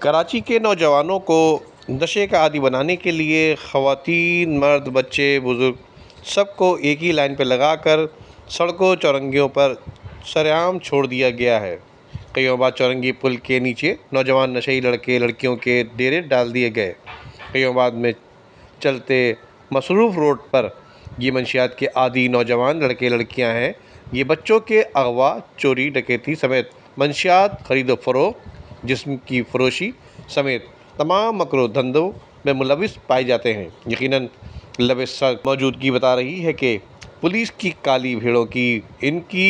कराची के नौजवानों को नशे का आदी बनाने के लिए ख़वातीन, मर्द, बच्चे, बुज़ुर्ग सबको एक ही लाइन पर लगाकर सड़कों चौरंगियों पर सरेआम छोड़ दिया गया है। कईयों बार चौरंगी पुल के नीचे नौजवान नशेड़ी लड़के लड़कियों के डेरे डाल दिए गए। कईयों बाद में चलते मसरूफ़ रोड पर ये मंशियात के आदी नौजवान लड़के लड़कियां हैं। ये बच्चों के अगवा, चोरी, डकैती समेत मंशियात खरीदो फ़रोख्त, जिस्म की फ़रोशी समेत तमाम मकरूह धंधों में मुलविस पाए जाते हैं। यकीनन लबे-सख्त मौजूदगी बता रही है कि पुलिस की काली भीड़ों की इनकी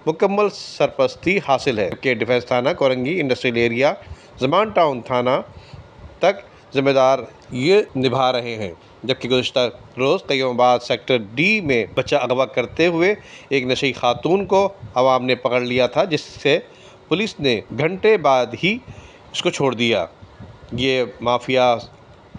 मुकम्मल सरपरस्ती हासिल है कि डिफेंस थाना कोरंगी इंडस्ट्रियल एरिया, ज़मान टाउन थाना तक ज़िम्मेदार ये निभा रहे हैं। जबकि गुज़िश्ता रोज़ कईयों बाद सेक्टर डी में बच्चा अगवा करते हुए एक नशेड़ी खातून को अवाम ने पकड़ लिया था, जिससे पुलिस ने घंटे बाद ही इसको छोड़ दिया। ये माफिया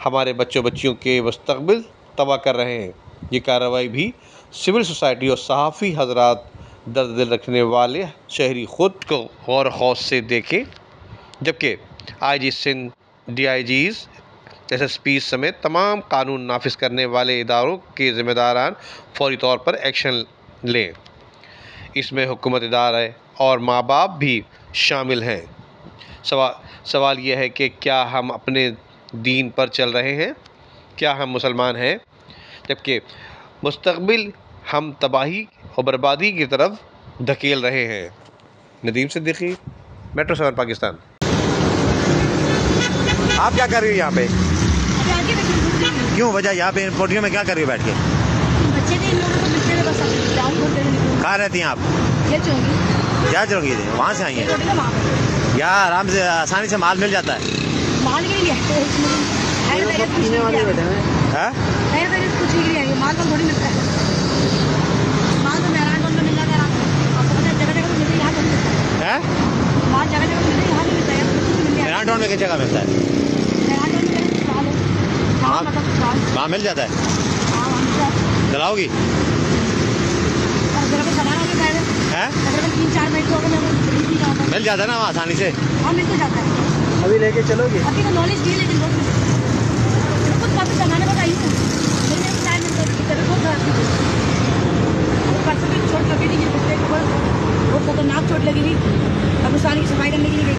हमारे बच्चों बच्चियों के मुस्तक़बिल तबाह कर रहे हैं। ये कार्रवाई भी सिविल सोसाइटी और सहाफ़ी हज़रात, दर्द दिल रखने वाले शहरी ख़ुद को गौर खौफ से देखें। जबकि IG सिंध, DIGs, SSPs समेत तमाम कानून नाफिज करने वाले इदारों के ज़िम्मेदारान फौरी तौर पर एक्शन लें। इसमें हुकूमत इदारे और माँ बाप भी शामिल हैं। सवाल यह है कि क्या हम अपने दीन पर चल रहे हैं? क्या हम मुसलमान हैं? जबकि मुस्तक़बिल हम तबाही और बर्बादी की तरफ धकेल रहे हैं। नदीम सिद्दीकी, मेट्रो 7 पाकिस्तान। आप क्या कर रही हो यहाँ पे? क्यों वजह यहाँ पे पोटियों में क्या कर रही हो बैठ के? कहाँ रहती हैं आप? क्या चलोगी? वहाँ से आई हैं? यहाँ आराम से आसानी से माल मिल जाता है। माल के लिए माल तो थोड़ी मिलता है। माल तो मेहरान में मिल जाता है। आपको पता है जगह जगह मिलता है, यहाँ तो मिलता है। माल जगह जगह मिलता है, यहाँ नहीं मिलता है। मेहरान टाउन में किस जगह मिलता है? वहाँ मिल जाता है। चलाओगी? 3-4 मिनट हो गए, मिल जाता है ना वहाँ आसानी से? हाँ मिल तो जाता है। अभी लेके चलोगी? अभी तो नॉलेज नहीं है, लेकिन